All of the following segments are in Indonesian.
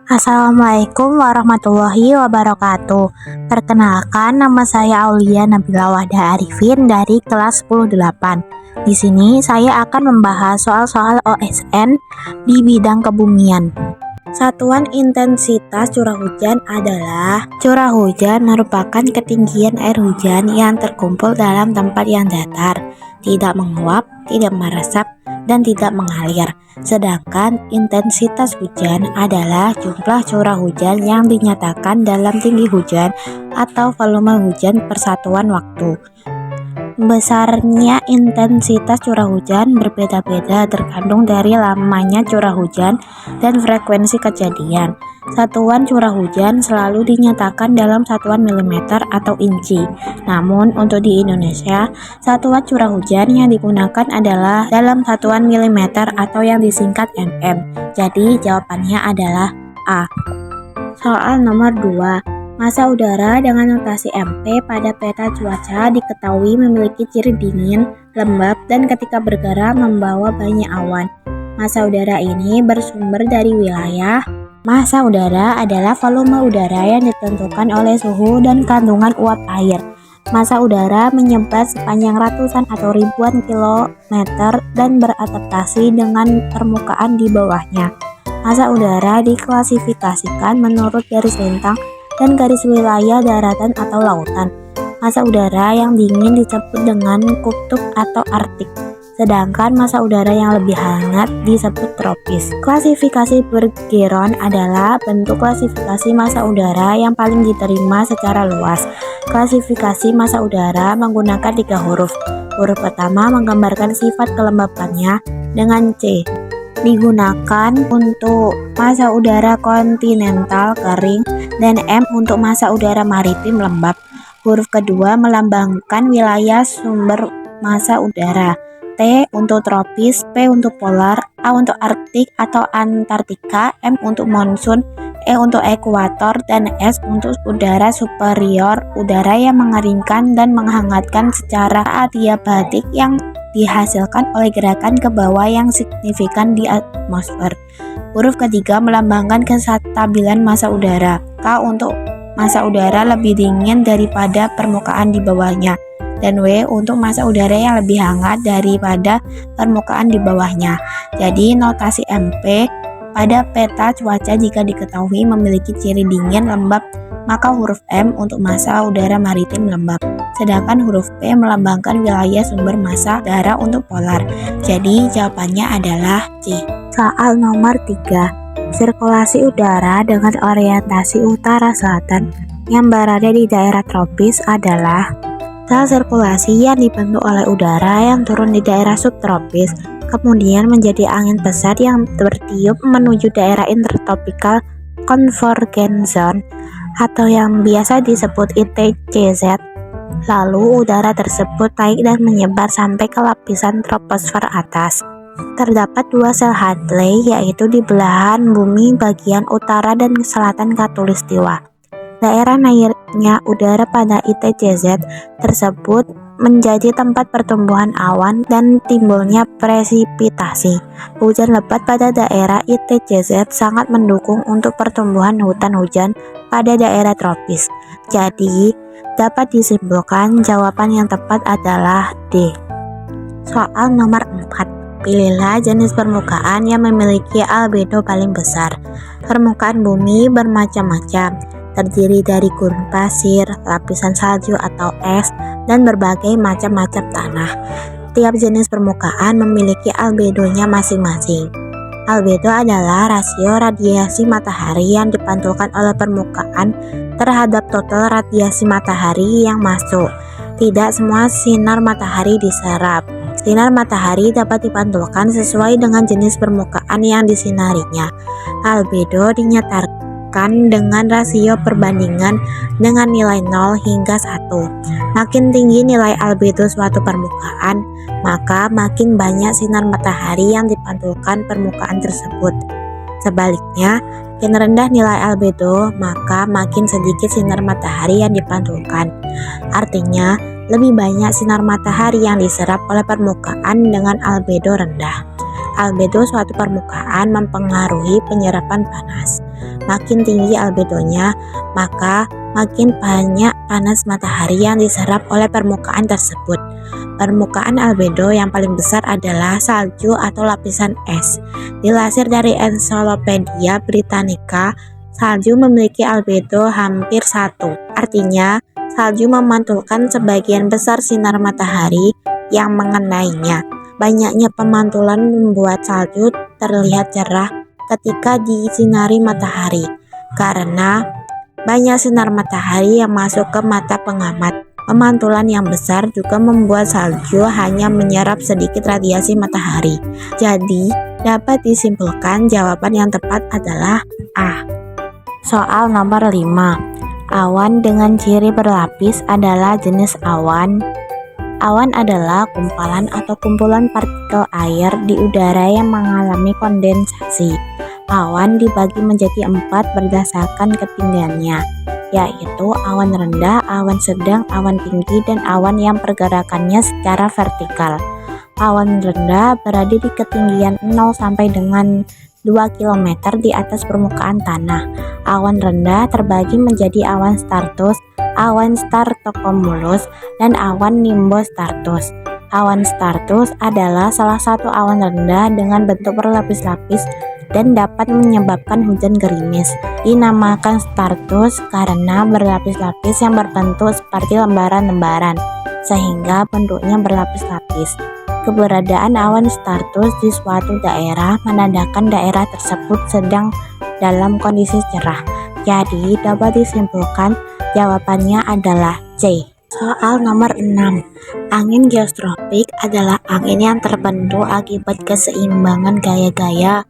Assalamualaikum warahmatullahi wabarakatuh. Perkenalkan, nama saya Aulia Nabila Wahda Arifin dari kelas 10-8. Di sini saya akan membahas soal-soal OSN di bidang kebumian. Satuan intensitas curah hujan adalah curah hujan merupakan ketinggian air hujan yang terkumpul dalam tempat yang datar, tidak menguap, tidak meresap, dan tidak mengalir. Sedangkan intensitas hujan adalah jumlah curah hujan yang dinyatakan dalam tinggi hujan atau volume hujan per satuan waktu. Besarnya intensitas curah hujan berbeda-beda tergantung dari lamanya curah hujan dan frekuensi kejadian. Satuan curah hujan selalu dinyatakan dalam satuan milimeter atau inci. Namun untuk di Indonesia, satuan curah hujan yang digunakan adalah dalam satuan milimeter atau yang disingkat mm. Jadi jawabannya adalah A. Soal nomor 2. Massa udara dengan notasi MP pada peta cuaca diketahui memiliki ciri dingin, lembab, dan ketika bergerak membawa banyak awan. Massa udara ini bersumber dari wilayah. Massa udara adalah volume udara yang ditentukan oleh suhu dan kandungan uap air. Massa udara menyebar sepanjang ratusan atau ribuan kilometer dan beradaptasi dengan permukaan di bawahnya. Massa udara diklasifikasikan menurut garis lintang dan garis wilayah daratan atau lautan. Massa udara yang dingin disebut dengan kutub atau arktik, sedangkan massa udara yang lebih hangat disebut tropis. Klasifikasi Bergeron adalah bentuk klasifikasi massa udara yang paling diterima secara luas. Klasifikasi massa udara menggunakan 3 huruf. Huruf pertama menggambarkan sifat kelembapannya dengan C. Digunakan untuk massa udara kontinental kering dan M untuk massa udara maritim lembab. Huruf kedua melambangkan wilayah sumber massa udara. T untuk tropis, P untuk polar, A untuk arktik atau Antartika, M untuk monsun, E untuk ekuator, dan S untuk udara superior, udara yang mengeringkan dan menghangatkan secara adiabatik yang dihasilkan oleh gerakan ke bawah yang signifikan di atmosfer. Huruf ketiga melambangkan kestabilan massa udara. K untuk massa udara lebih dingin daripada permukaan di bawahnya, dan W untuk massa udara yang lebih hangat daripada permukaan di bawahnya. Jadi notasi MP pada peta cuaca jika diketahui memiliki ciri dingin lembab, maka huruf M untuk massa udara maritim lembab. Sedangkan huruf P melambangkan wilayah sumber massa udara untuk polar. Jadi jawabannya adalah C. Soal nomor 3. Sirkulasi udara dengan orientasi utara-selatan yang berada di daerah tropis adalah sel sirkulasi yang dibentuk oleh udara yang turun di daerah subtropis, kemudian menjadi angin besar yang bertiup menuju daerah intertropical convergence zone atau yang biasa disebut ITCZ. Lalu udara tersebut naik dan menyebar sampai ke lapisan troposfer atas. Terdapat 2 sel Hadley, yaitu di belahan bumi bagian utara dan selatan khatulistiwa. Daerah naiknya udara pada ITCZ tersebut menjadi tempat pertumbuhan awan dan timbulnya presipitasi. Hujan lebat pada daerah ITCZ sangat mendukung untuk pertumbuhan hutan hujan pada daerah tropis. Jadi, dapat disimpulkan jawaban yang tepat adalah D. Soal nomor 4. Pilihlah jenis permukaan yang memiliki albedo paling besar. Permukaan bumi bermacam-macam, terdiri dari gurun pasir, lapisan salju atau es, dan berbagai macam-macam tanah. Tiap jenis permukaan memiliki albedonya masing-masing. Albedo adalah rasio radiasi matahari yang dipantulkan oleh permukaan terhadap total radiasi matahari yang masuk. Tidak semua sinar matahari diserap. Sinar matahari dapat dipantulkan sesuai dengan jenis permukaan yang disinarinya. Albedo dinyatakan dengan rasio perbandingan dengan nilai 0 hingga 1. Makin tinggi nilai albedo suatu permukaan, maka makin banyak sinar matahari yang dipantulkan permukaan tersebut. Sebaliknya, makin rendah nilai albedo, maka makin sedikit sinar matahari yang dipantulkan. Artinya, lebih banyak sinar matahari yang diserap oleh permukaan dengan albedo rendah. Albedo suatu permukaan mempengaruhi penyerapan panas. Makin tinggi albedonya, maka makin banyak panas matahari yang diserap oleh permukaan tersebut. Permukaan albedo yang paling besar adalah salju atau lapisan es. Dilansir dari Encyclopedia Britannica, salju memiliki albedo hampir 1. Artinya, salju memantulkan sebagian besar sinar matahari yang mengenainya. Banyaknya pemantulan membuat salju terlihat cerah ketika disinari matahari, karena banyak sinar matahari yang masuk ke mata pengamat. Pemantulan yang besar juga membuat salju hanya menyerap sedikit radiasi matahari. Jadi, dapat disimpulkan jawaban yang tepat adalah A. Soal nomor 5. Awan dengan ciri berlapis adalah jenis awan. Awan adalah kumpalan atau kumpulan partikel air di udara yang mengalami kondensasi. Awan dibagi menjadi 4 berdasarkan ketinggiannya, yaitu awan rendah, awan sedang, awan tinggi, dan awan yang pergerakannya secara vertikal. Awan rendah berada di ketinggian 0 sampai dengan 2 km di atas permukaan tanah. Awan rendah terbagi menjadi awan stratus, awan stratocumulus, dan awan nimbostratus. Awan stratus adalah salah satu awan rendah dengan bentuk berlapis-lapis dan dapat menyebabkan hujan gerimis. Dinamakan stratus karena berlapis-lapis yang berbentuk seperti lembaran-lembaran, sehingga bentuknya berlapis-lapis. Keberadaan awan stratus di suatu daerah menandakan daerah tersebut sedang dalam kondisi cerah. Jadi dapat disimpulkan jawabannya adalah C. Soal nomor 6. Angin geostropik adalah angin yang terbentuk akibat keseimbangan gaya-gaya.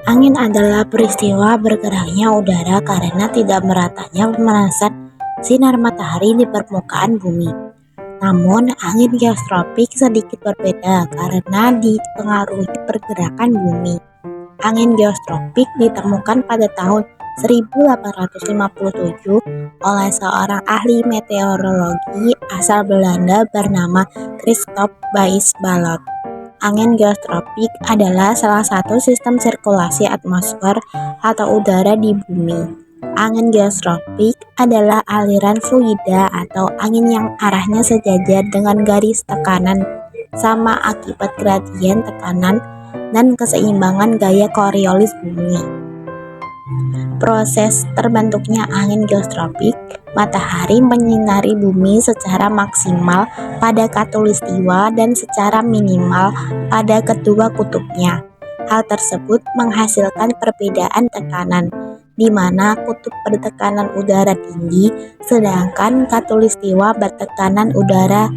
Angin adalah peristiwa bergeraknya udara karena tidak meratanya pemanasan sinar matahari di permukaan bumi. Namun, angin geostropik sedikit berbeda karena dipengaruhi pergerakan bumi. Angin geostropik ditemukan pada tahun 1857 oleh seorang ahli meteorologi asal Belanda bernama Christoph Buys-Ballot. Angin geostropik adalah salah satu sistem sirkulasi atmosfer atau udara di bumi. Angin geostropik adalah aliran fluida atau angin yang arahnya sejajar dengan garis tekanan sama akibat gradien tekanan dan keseimbangan gaya Coriolis bumi. Proses terbentuknya angin geostropik, matahari menyinari bumi secara maksimal pada khatulistiwa dan secara minimal pada kedua kutubnya. Hal tersebut menghasilkan perbedaan tekanan, di mana kutub bertekanan udara tinggi, sedangkan khatulistiwa bertekanan udara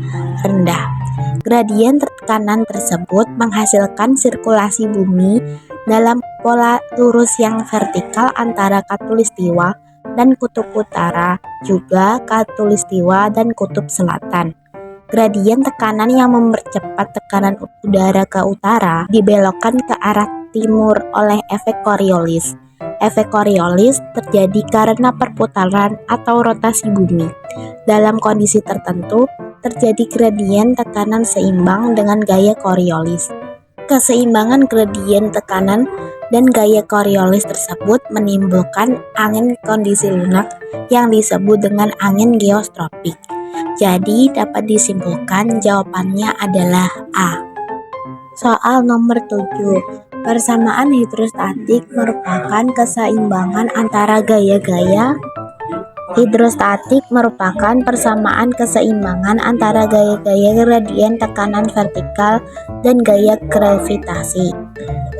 rendah. Gradien tekanan tersebut menghasilkan sirkulasi bumi dalam pola lurus yang vertikal antara khatulistiwa dan kutub utara, juga khatulistiwa dan kutub selatan. Gradien tekanan yang mempercepat tekanan udara ke utara dibelokkan ke arah timur oleh efek Coriolis. Efek Coriolis terjadi karena perputaran atau rotasi bumi. Dalam kondisi tertentu, terjadi gradien tekanan seimbang dengan gaya Coriolis. Keseimbangan gradien tekanan dan gaya Coriolis tersebut menimbulkan angin kondisi lunak yang disebut dengan angin geostropik. Jadi dapat disimpulkan jawabannya adalah A. Soal nomor 7. Persamaan hidrostatik merupakan keseimbangan antara gaya-gaya. Hidrostatik merupakan persamaan keseimbangan antara gaya-gaya gradien tekanan vertikal dan gaya gravitasi.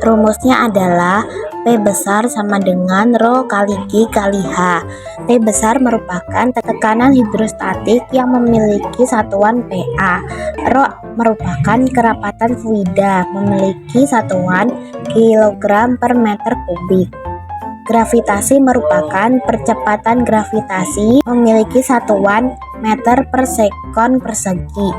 Rumusnya adalah P besar sama dengan Rho kali G kali H. P besar merupakan tekanan hidrostatik yang memiliki satuan PA. Rho merupakan kerapatan fluida memiliki satuan kilogram per meter kubik. Gravitasi merupakan percepatan gravitasi memiliki satuan meter per sekon persegi.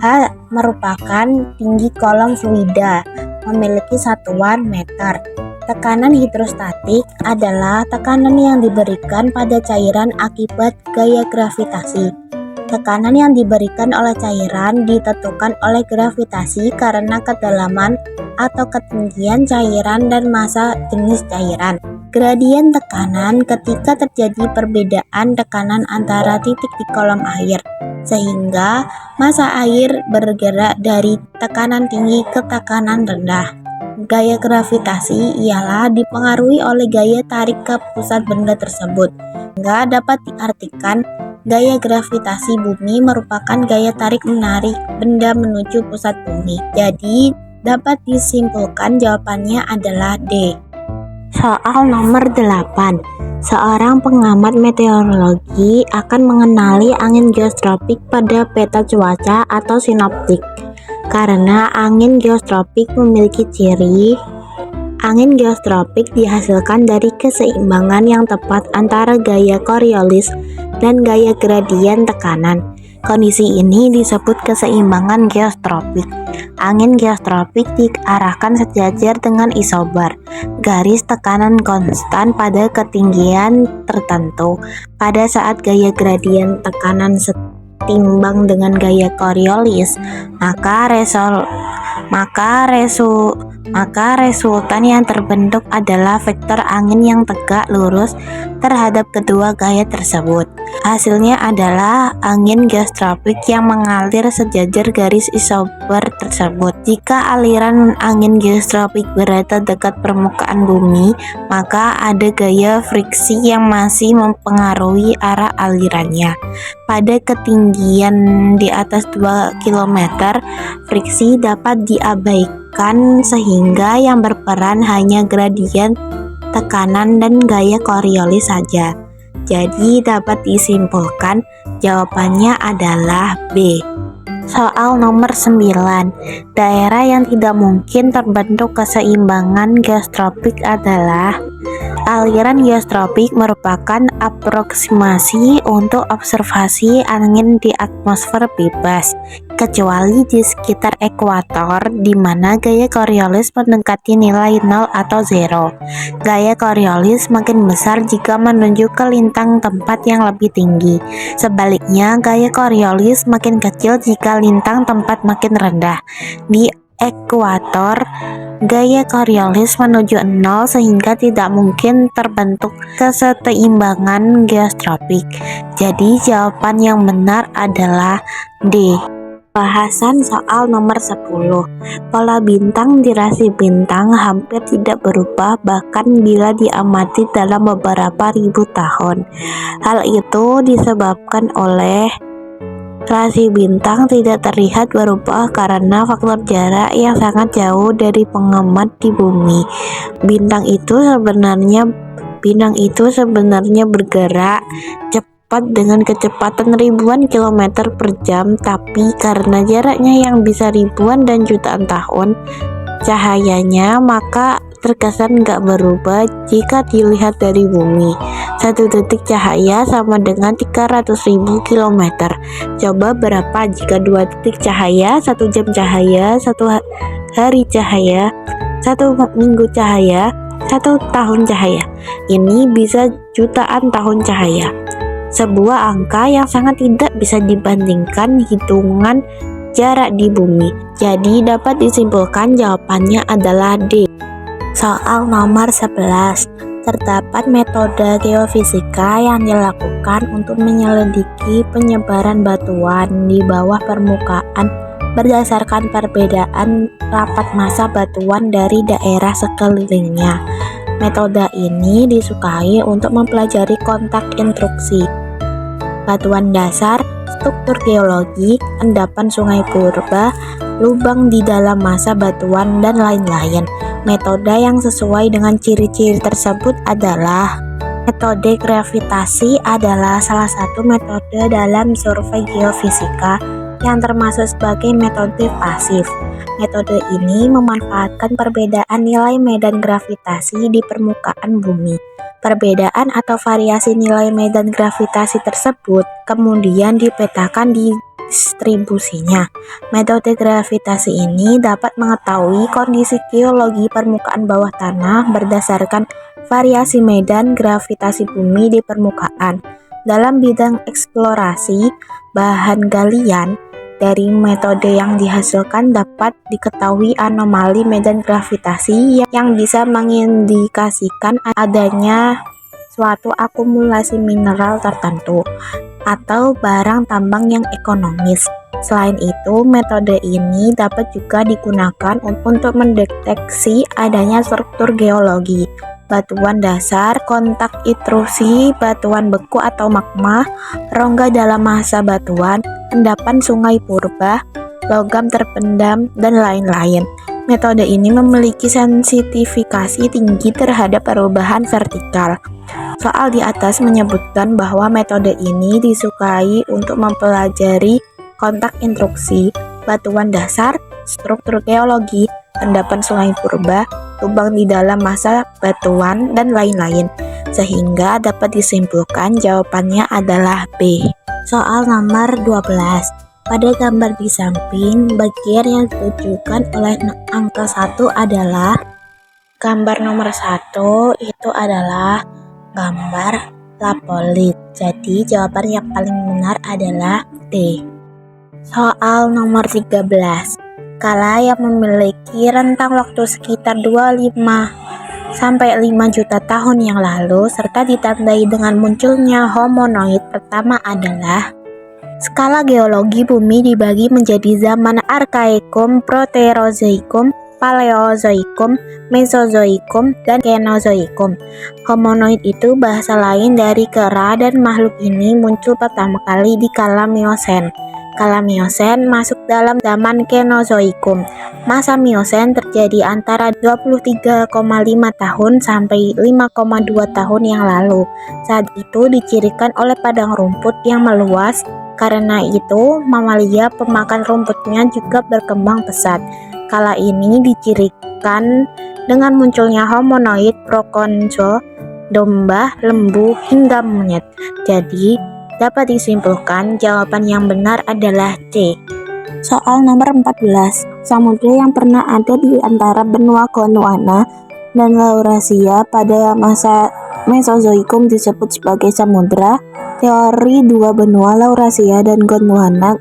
H merupakan tinggi kolom fluida memiliki satuan meter. Tekanan hidrostatik adalah tekanan yang diberikan pada cairan akibat gaya gravitasi. Tekanan yang diberikan oleh cairan ditentukan oleh gravitasi karena kedalaman atau ketinggian cairan dan massa jenis cairan. Gradien tekanan ketika terjadi perbedaan tekanan antara titik di kolom air, sehingga massa air bergerak dari tekanan tinggi ke tekanan rendah. Gaya gravitasi ialah dipengaruhi oleh gaya tarik ke pusat benda tersebut, sehingga dapat diartikan gaya gravitasi bumi merupakan gaya tarik menarik benda menuju pusat bumi. Jadi, dapat disimpulkan jawabannya adalah D. Soal nomor 8. Seorang pengamat meteorologi akan mengenali angin geostropik pada peta cuaca atau sinoptik. Karena angin geostropik memiliki ciri angin geostropik dihasilkan dari keseimbangan yang tepat antara gaya Coriolis dan gaya gradien tekanan. Kondisi ini disebut keseimbangan geostropik. Angin geostropik diarahkan sejajar dengan isobar, garis tekanan konstan pada ketinggian tertentu. Pada saat gaya gradien tekanan setimbang dengan gaya Coriolis, maka resultan yang terbentuk adalah vektor angin yang tegak lurus terhadap kedua gaya tersebut. Hasilnya adalah angin geostropik yang mengalir sejajar garis isobar tersebut. Jika aliran angin geostropik berada dekat permukaan bumi, maka ada gaya friksi yang masih mempengaruhi arah alirannya. Pada ketinggian di atas 2 km, friksi dapat diabaikan sehingga yang berperan hanya gradien tekanan dan gaya Coriolis saja. Jadi dapat disimpulkan jawabannya adalah B. Soal nomor 9. Daerah yang tidak mungkin terbentuk keseimbangan geostropik adalah aliran geostropik merupakan aproksimasi untuk observasi angin di atmosfer bebas, kecuali di sekitar ekuator di mana gaya Coriolis mendekati nilai 0 atau 0. Gaya Coriolis makin besar jika menuju ke lintang tempat yang lebih tinggi. Sebaliknya, gaya Coriolis makin kecil jika lintang tempat makin rendah. Di ekuator, gaya Coriolis menuju 0 sehingga tidak mungkin terbentuk keseimbangan geostropik. Jadi jawaban yang benar adalah D. Bahasan soal nomor 10. Pola bintang di rasi bintang hampir tidak berubah bahkan bila diamati dalam beberapa ribu tahun. Hal itu disebabkan oleh rasi bintang tidak terlihat berubah karena faktor jarak yang sangat jauh dari pengamat di bumi. Bintang itu sebenarnya bergerak cepat dengan kecepatan ribuan kilometer per jam, tapi karena jaraknya yang bisa ribuan dan jutaan tahun cahayanya, maka terkesan nggak berubah jika dilihat dari bumi. 1 detik cahaya sama dengan 300.000 km. Coba berapa jika 2 detik cahaya, 1 jam cahaya, 1 hari cahaya, 1 minggu cahaya, 1 tahun cahaya. Ini bisa jutaan tahun cahaya. Sebuah angka yang sangat tidak bisa dibandingkan hitungan jarak di bumi. Jadi dapat disimpulkan jawabannya adalah D. Soal nomor 11. Terdapat metode geofisika yang dilakukan untuk menyelidiki penyebaran batuan di bawah permukaan berdasarkan perbedaan rapat massa batuan dari daerah sekelilingnya. Metode ini disukai untuk mempelajari kontak intrusi, batuan dasar, struktur geologi, endapan sungai purba, lubang di dalam massa batuan, dan lain-lain. Metode yang sesuai dengan ciri-ciri tersebut adalah metode gravitasi adalah salah satu metode dalam survei geofisika yang termasuk sebagai metode pasif. Metode ini memanfaatkan perbedaan nilai medan gravitasi di permukaan bumi. Perbedaan atau variasi nilai medan gravitasi tersebut kemudian dipetakan di distribusinya. Metode gravitasi ini dapat mengetahui kondisi geologi permukaan bawah tanah berdasarkan variasi medan gravitasi bumi di permukaan. Dalam bidang eksplorasi bahan galian, dari metode yang dihasilkan dapat diketahui anomali medan gravitasi yang bisa mengindikasikan adanya suatu akumulasi mineral tertentu atau barang tambang yang ekonomis. Selain itu, metode ini dapat juga digunakan untuk mendeteksi adanya struktur geologi, batuan dasar, kontak intrusi, batuan beku atau magma, rongga dalam massa batuan, endapan sungai purba, logam terpendam, dan lain-lain. Metode ini memiliki sensitivitas tinggi terhadap perubahan vertikal. Soal di atas menyebutkan bahwa metode ini disukai untuk mempelajari kontak intrusi, batuan dasar, struktur geologi, endapan sungai purba, lubang di dalam massa batuan, dan lain-lain. Sehingga dapat disimpulkan jawabannya adalah B. Soal nomor 12. Pada gambar di samping, bagian yang ditujukan oleh angka 1 adalah gambar nomor 1 itu adalah gambar lapolit. Jadi jawaban yang paling benar adalah D. Soal nomor 13. Kala yang memiliki rentang waktu sekitar 25 sampai 5 juta tahun yang lalu serta ditandai dengan munculnya homonoid pertama adalah skala geologi bumi dibagi menjadi zaman Arkaikum, Proterozoikum, Paleozoikum, Mesozoikum, dan Kenozoikum. Homonoid itu bahasa lain dari kera dan makhluk ini muncul pertama kali di kala Miosen. Kala Miosen masuk dalam zaman Kenozoikum. Masa Miosen terjadi antara 23,5 tahun sampai 5,2 tahun yang lalu. Saat itu dicirikan oleh padang rumput yang meluas. Karena itu, mamalia pemakan rumputnya juga berkembang pesat. Kala ini dicirikan dengan munculnya homonoid prokonsul, domba, lembu, hingga monyet. Jadi, dapat disimpulkan jawaban yang benar adalah C. Soal nomor 14. Samudra yang pernah ada di antara benua Gondwana dan Laurasia pada masa Mesozoikum disebut sebagai samudra. Teori dua benua Laurasia dan Gondwana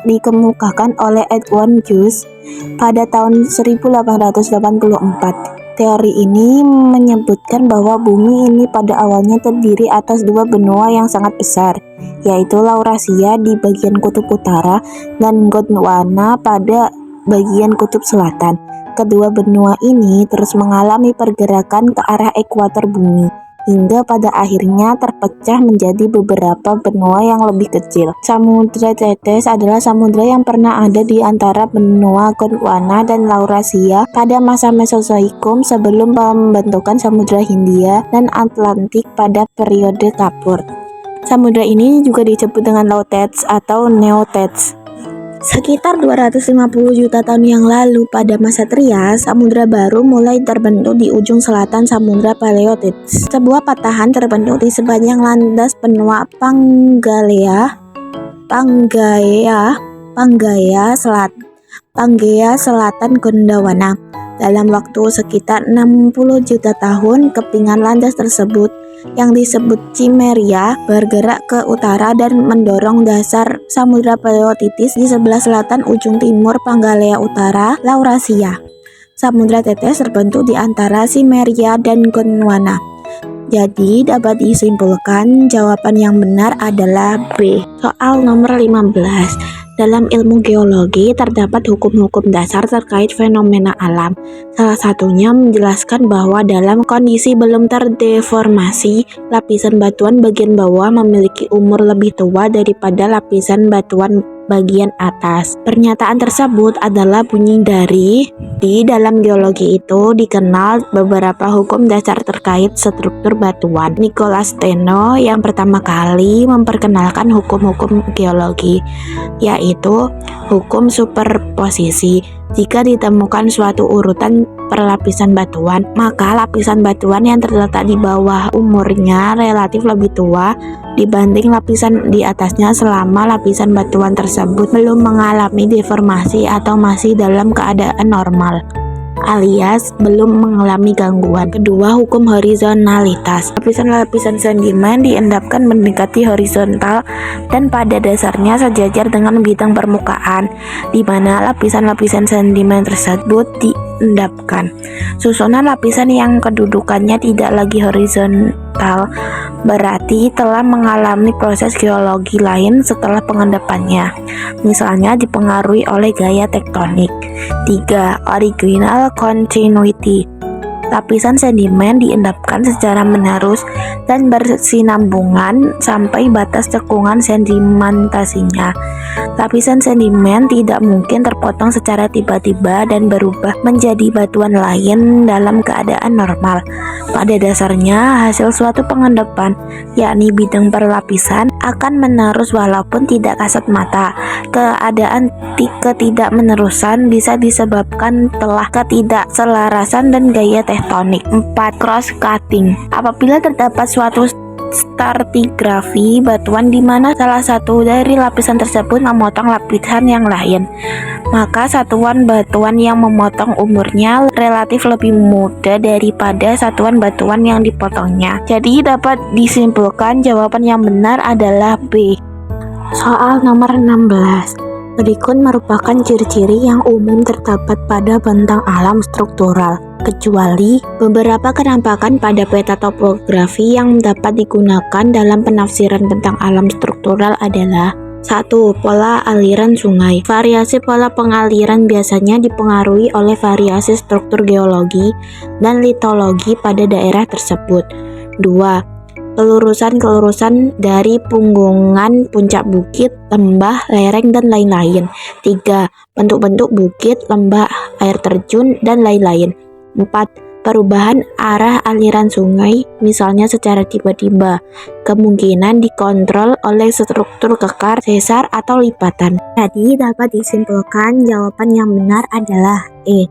dikemukakan oleh Edward Jones pada tahun 1884. Teori ini menyebutkan bahwa bumi ini pada awalnya terdiri atas dua benua yang sangat besar, yaitu Laurasia di bagian kutub utara dan Gondwana pada bagian kutub selatan. Kedua benua ini terus mengalami pergerakan ke arah ekuator bumi, hingga pada akhirnya terpecah menjadi beberapa benua yang lebih kecil. Samudra Tetes adalah samudra yang pernah ada di antara benua Gondwana dan Laurasia pada masa Mesozoikum sebelum pembentukan Samudra Hindia dan Atlantik pada periode Kapur. Samudra ini juga disebut dengan Low Tetes atau Neo Tetes. Sekitar 250 juta tahun yang lalu pada masa Trias, samudra baru mulai terbentuk di ujung selatan Samudra Paleotits. Sebuah patahan terbentuk di sepanjang landas benua Pangaea Selatan Gondwana. Dalam waktu sekitar 60 juta tahun, kepingan landas tersebut yang disebut Cimmeria bergerak ke utara dan mendorong dasar Samudra Paleotitis di sebelah selatan ujung timur Pangaea Utara, Laurasia. Samudra Tetes terbentuk di antara Cimmeria dan Gondwana. Jadi dapat disimpulkan jawaban yang benar adalah B. Soal nomor 15. Dalam ilmu geologi terdapat hukum-hukum dasar terkait fenomena alam. Salah satunya menjelaskan bahwa dalam kondisi belum terdeformasi, lapisan batuan bagian bawah memiliki umur lebih tua daripada lapisan batuan bagian atas. Pernyataan tersebut adalah bunyi dari di dalam geologi itu dikenal beberapa hukum dasar terkait struktur batuan. Nicholas Steno yang pertama kali memperkenalkan hukum-hukum geologi, yaitu hukum superposisi. Jika ditemukan suatu urutan perlapisan batuan, maka lapisan batuan yang terletak di bawah umurnya relatif lebih tua dibanding lapisan di atasnya selama lapisan batuan tersebut belum mengalami deformasi atau masih dalam keadaan normal. alias belum mengalami gangguan. Kedua, hukum horizonalitas. Lapisan-lapisan sedimen diendapkan mendekati horizontal dan pada dasarnya sejajar dengan bidang permukaan, di mana lapisan-lapisan sedimen tersebut diendapkan. Susunan lapisan yang kedudukannya tidak lagi horizontal berarti telah mengalami proses geologi lain setelah pengendapannya, misalnya dipengaruhi oleh gaya tektonik. 3. Original continuity. Lapisan sedimen diendapkan secara menerus dan bersinambungan sampai batas cekungan sedimentasinya. Lapisan sedimen tidak mungkin terpotong secara tiba-tiba dan berubah menjadi batuan lain dalam keadaan normal. Pada dasarnya, hasil suatu pengendapan, yakni bidang perlapisan, akan menerus walaupun tidak kasat mata. Keadaan ketidakmenerusan bisa disebabkan telah ketidakselarasan dan gaya tektonik. 4. Cross-cutting. Apabila terdapat suatu stratigrafi batuan di mana salah satu dari lapisan tersebut memotong lapisan yang lain, maka satuan batuan yang memotong umurnya relatif lebih muda daripada satuan batuan yang dipotongnya. Jadi dapat disimpulkan jawaban yang benar adalah B. Soal nomor 16. Berikut merupakan ciri-ciri yang umum terdapat pada bentang alam struktural, kecuali beberapa kenampakan pada peta topografi yang dapat digunakan dalam penafsiran bentang alam struktural adalah: 1. Pola aliran sungai. Variasi pola pengaliran biasanya dipengaruhi oleh variasi struktur geologi dan litologi pada daerah tersebut. 2. Kelurusan-kelurusan dari punggungan puncak bukit, lembah, lereng, dan lain-lain. 3. Bentuk-bentuk bukit, lembah, air terjun, dan lain-lain. 4. Perubahan arah aliran sungai, misalnya secara tiba-tiba, kemungkinan dikontrol oleh struktur kekar, sesar, atau lipatan. Jadi dapat disimpulkan jawaban yang benar adalah E.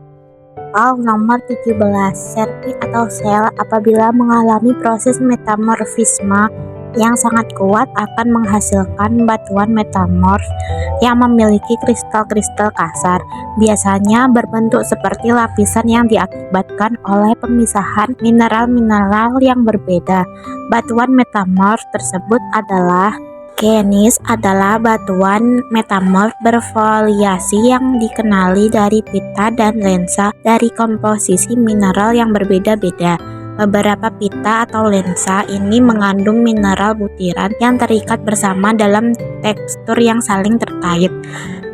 Soal nomor 17. Serpit atau sel apabila mengalami proses metamorfisme yang sangat kuat akan menghasilkan batuan metamorf yang memiliki kristal-kristal kasar, biasanya berbentuk seperti lapisan yang diakibatkan oleh pemisahan mineral-mineral yang berbeda. Batuan metamorf tersebut adalah Gneis adalah batuan metamorf berfoliasi yang dikenali dari pita dan lensa dari komposisi mineral yang berbeda-beda. Beberapa pita atau lensa ini mengandung mineral butiran yang terikat bersama dalam tekstur yang saling terkait.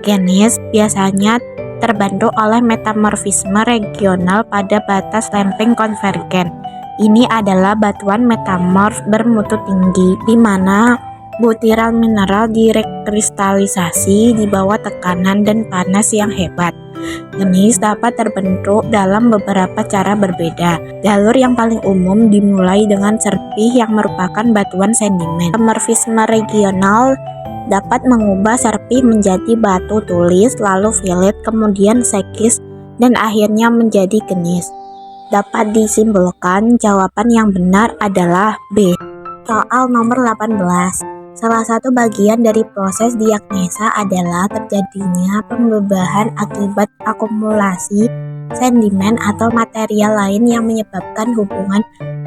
Gneis biasanya terbentuk oleh metamorfisme regional pada batas lempeng konvergen. Ini adalah batuan metamorf bermutu tinggi, di mana butiran mineral direkristalisasi di bawah tekanan dan panas yang hebat. Gneis dapat terbentuk dalam beberapa cara berbeda. Jalur yang paling umum dimulai dengan serpih yang merupakan batuan sedimen. Metamorfisme regional dapat mengubah serpih menjadi batu tulis, lalu fillet, kemudian sekis, dan akhirnya menjadi gneis. Dapat disimpulkan jawaban yang benar adalah B. Soal nomor 18. Salah satu bagian dari proses diagnesa adalah terjadinya pembebahan akibat akumulasi sedimen atau material lain yang menyebabkan hubungan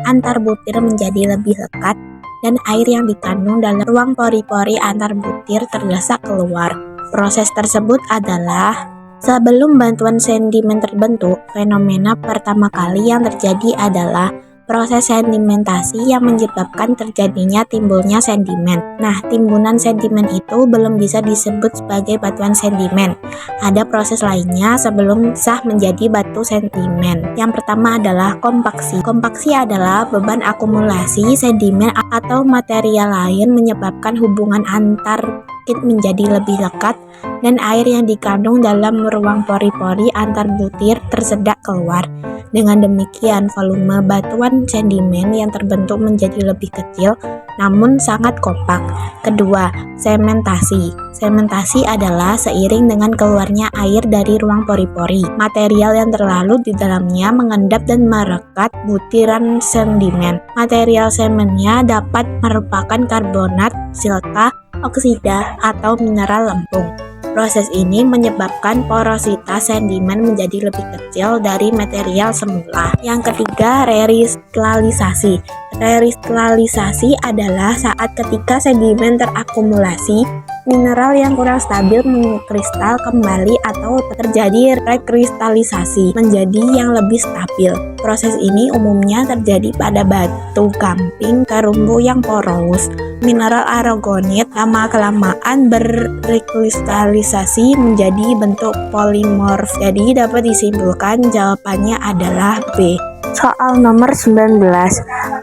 antar butir menjadi lebih lekat dan air yang dikandung dalam ruang pori-pori antar butir terdesak keluar. Proses tersebut adalah sebelum batuan sedimen terbentuk. Fenomena pertama kali yang terjadi adalah proses sedimentasi yang menyebabkan terjadinya timbulnya sedimen. Nah, timbunan sedimen itu belum bisa disebut sebagai batuan sedimen. Ada proses lainnya sebelum sah menjadi batu sedimen. Yang pertama adalah kompaksi. Kompaksi adalah beban akumulasi sedimen atau material lain menyebabkan hubungan antar bukit menjadi lebih lekat dan air yang dikandung dalam ruang pori-pori antar butir tersedak keluar. Dengan demikian, volume batuan sedimen yang terbentuk menjadi lebih kecil namun sangat kompak. Kedua, sementasi. Sementasi adalah seiring dengan keluarnya air dari ruang pori-pori. Material yang terlalu di dalamnya mengendap dan merekat butiran sedimen. Material semennya dapat merupakan karbonat, silika, oksida, atau mineral lempung. Proses ini menyebabkan porositas sedimen menjadi lebih kecil dari material semula. Yang ketiga, rekristallisasi. Rekristallisasi adalah saat ketika sedimen terakumulasi, mineral yang kurang stabil mengkristal kembali atau terjadi rekristalisasi menjadi yang lebih stabil. Proses ini umumnya terjadi pada batu gamping terumbu yang poros. Mineral aragonit lama-kelamaan berrekristalisasi menjadi bentuk polimorf. Jadi dapat disimpulkan jawabannya adalah B. Soal nomor 19.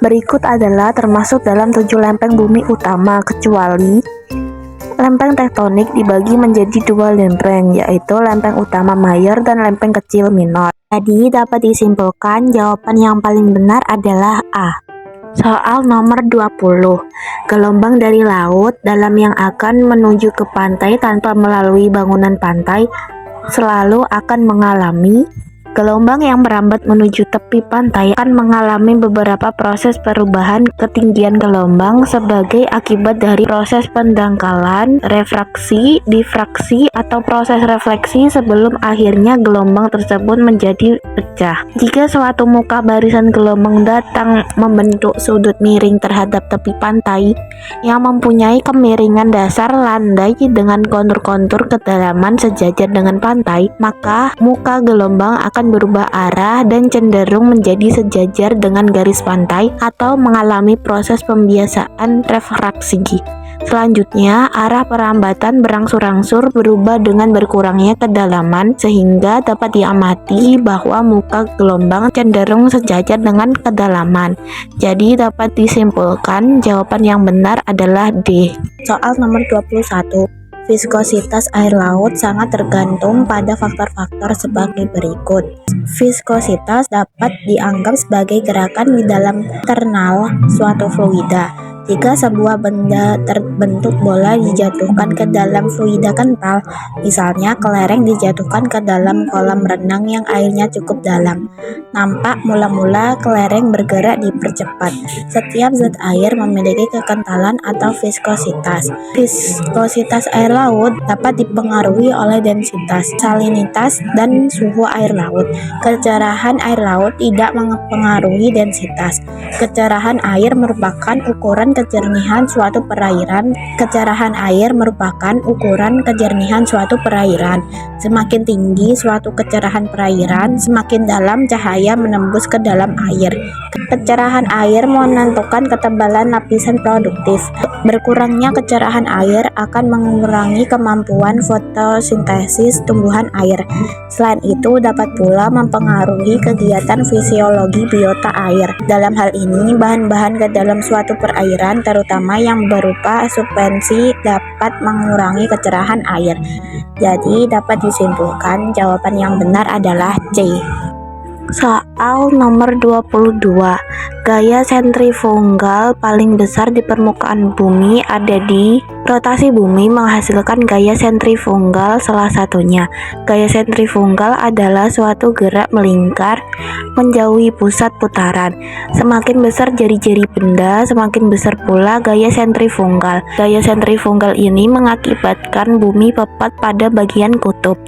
Berikut adalah termasuk dalam 7 lempeng bumi utama, kecuali lempeng tektonik dibagi menjadi 2 lempeng, yaitu lempeng utama mayor dan lempeng kecil minor. Jadi dapat disimpulkan jawaban yang paling benar adalah A. Soal nomor 20. Gelombang dari laut dalam yang akan menuju ke pantai tanpa melalui bangunan pantai selalu akan mengalami. Gelombang yang merambat menuju tepi pantai akan mengalami beberapa proses perubahan ketinggian gelombang sebagai akibat dari proses pendangkalan, refraksi, difraksi, atau proses refleksi sebelum akhirnya gelombang tersebut menjadi pecah. Jika suatu muka barisan gelombang datang membentuk sudut miring terhadap tepi pantai yang mempunyai kemiringan dasar landai dengan kontur-kontur kedalaman sejajar dengan pantai, maka muka gelombang akan berubah arah dan cenderung menjadi sejajar dengan garis pantai atau mengalami proses pembiasaan refraksi. Selanjutnya, arah perambatan berangsur-angsur berubah dengan berkurangnya kedalaman sehingga dapat diamati bahwa muka gelombang cenderung sejajar dengan kedalaman. Jadi dapat disimpulkan jawaban yang benar adalah D. Soal nomor 21. Viskositas air laut sangat tergantung pada faktor-faktor sebagai berikut. Viskositas dapat dianggap sebagai gerakan di dalam internal suatu fluida. Jika sebuah benda terbentuk bola dijatuhkan ke dalam fluida kental, misalnya kelereng dijatuhkan ke dalam kolam renang yang airnya cukup dalam, nampak mula-mula kelereng bergerak dipercepat. Setiap zat air memiliki kekentalan atau viskositas. Viskositas air laut dapat dipengaruhi oleh densitas, salinitas, dan suhu air laut. Kecerahan air laut tidak mempengaruhi densitas. Kecerahan air merupakan ukuran kejernihan suatu perairan. Kecerahan air merupakan ukuran kejernihan suatu perairan. Semakin tinggi suatu kecerahan perairan, semakin dalam cahaya menembus ke dalam air. Kecerahan air menentukan ketebalan lapisan produktif. Berkurangnya kecerahan air akan mengurangi kemampuan fotosintesis tumbuhan air. Selain itu, dapat pula mempengaruhi kegiatan fisiologi biota air. Dalam hal ini, bahan-bahan ke dalam suatu perairan, terutama yang berupa suspensi, dapat mengurangi kecerahan air. Jadi, dapat disimpulkan jawaban yang benar adalah C. Soal nomor 22. Gaya sentrifugal paling besar di permukaan bumi ada di rotasi bumi menghasilkan gaya sentrifugal salah satunya. Gaya sentrifugal adalah suatu gerak melingkar menjauhi pusat putaran. Semakin besar jari-jari benda, semakin besar pula gaya sentrifugal. Gaya sentrifugal ini mengakibatkan bumi tepat pada bagian kutub.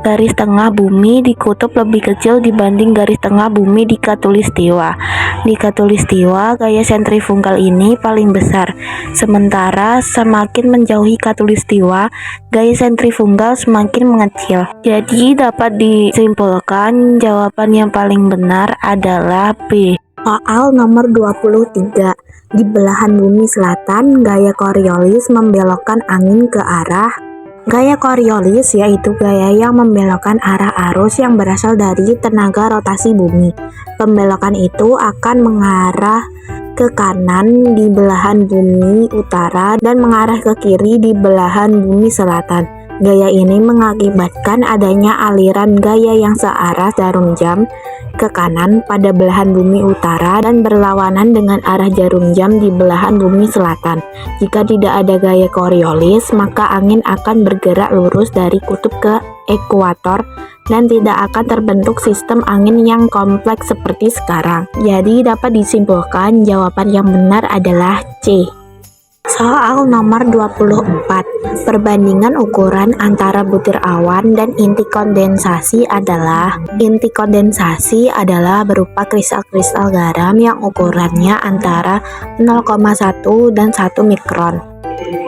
Garis tengah bumi di kutub lebih kecil dibanding garis tengah bumi di khatulistiwa. Di khatulistiwa, gaya sentrifugal ini paling besar. Sementara semakin menjauhi khatulistiwa, gaya sentrifugal semakin mengecil. Jadi dapat disimpulkan jawaban yang paling benar adalah B. Soal nomor 23. Di belahan bumi selatan, gaya Coriolis membelokkan angin ke arah. Gaya Coriolis yaitu gaya yang membelokkan arah arus yang berasal dari tenaga rotasi bumi. Pembelokan itu akan mengarah ke kanan di belahan bumi utara dan mengarah ke kiri di belahan bumi selatan. Gaya ini mengakibatkan adanya aliran gaya yang searah jarum jam ke kanan pada belahan bumi utara dan berlawanan dengan arah jarum jam di belahan bumi selatan. Jika tidak ada gaya Coriolis, maka angin akan bergerak lurus dari kutub ke ekuator dan tidak akan terbentuk sistem angin yang kompleks seperti sekarang. Jadi dapat disimpulkan jawaban yang benar adalah C. Soal nomor 24. Perbandingan ukuran antara butir awan dan inti kondensasi adalah berupa kristal-kristal garam yang ukurannya antara 0,1 dan 1 mikron.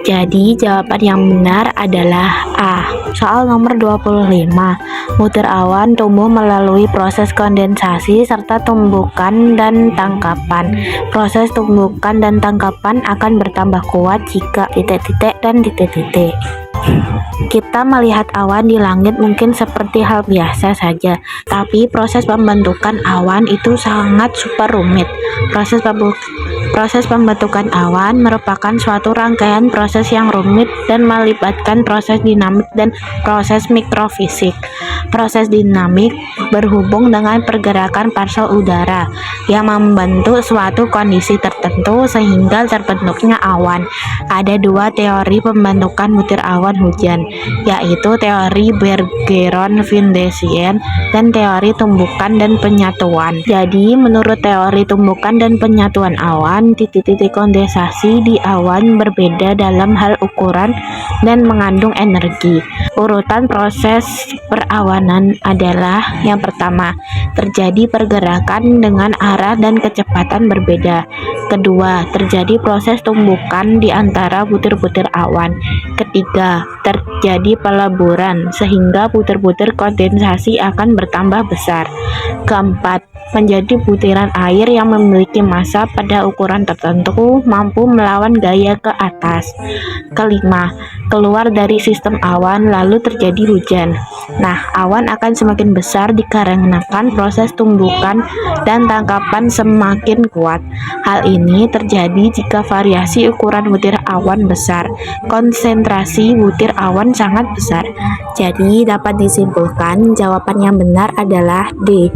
Jadi jawaban yang benar adalah A. Soal nomor 25. Butir awan tumbuh melalui proses kondensasi serta tumbukan dan tangkapan. Proses tumbukan dan tangkapan akan bertambah kuat jika titik-titik dan titik-titik. Kita melihat awan di langit mungkin seperti hal biasa saja, tapi proses pembentukan awan itu sangat super rumit. Proses pembentukan awan merupakan suatu rangkaian proses yang rumit dan melibatkan proses dinamik dan proses mikrofisik. Proses dinamik berhubung dengan pergerakan partikel udara yang membentuk suatu kondisi tertentu sehingga terbentuknya awan. Ada dua teori pembentukan butir awan hujan, yaitu teori Bergeron-Findesian dan teori tumbukan dan penyatuan. Jadi, menurut teori tumbukan dan penyatuan awan, titik-titik kondensasi di awan berbeda dalam hal ukuran dan mengandung energi. Urutan proses perawanan adalah: yang pertama, terjadi pergerakan dengan arah dan kecepatan berbeda. Kedua, terjadi proses tumbukan di antara butir-butir awan. Ketiga, terjadi peleburan sehingga butir-butir kondensasi akan bertambah besar. Keempat, menjadi butiran air yang memiliki massa pada ukuran tertentu mampu melawan gaya ke atas. Kelima, keluar dari sistem awan lalu terjadi hujan. Nah, awan akan semakin besar dikarenakan proses tumbukan dan tangkapan semakin kuat. Hal ini terjadi jika variasi ukuran butir awan besar. Konsentrasi butir awan sangat besar. Jadi dapat disimpulkan jawaban yang benar adalah D.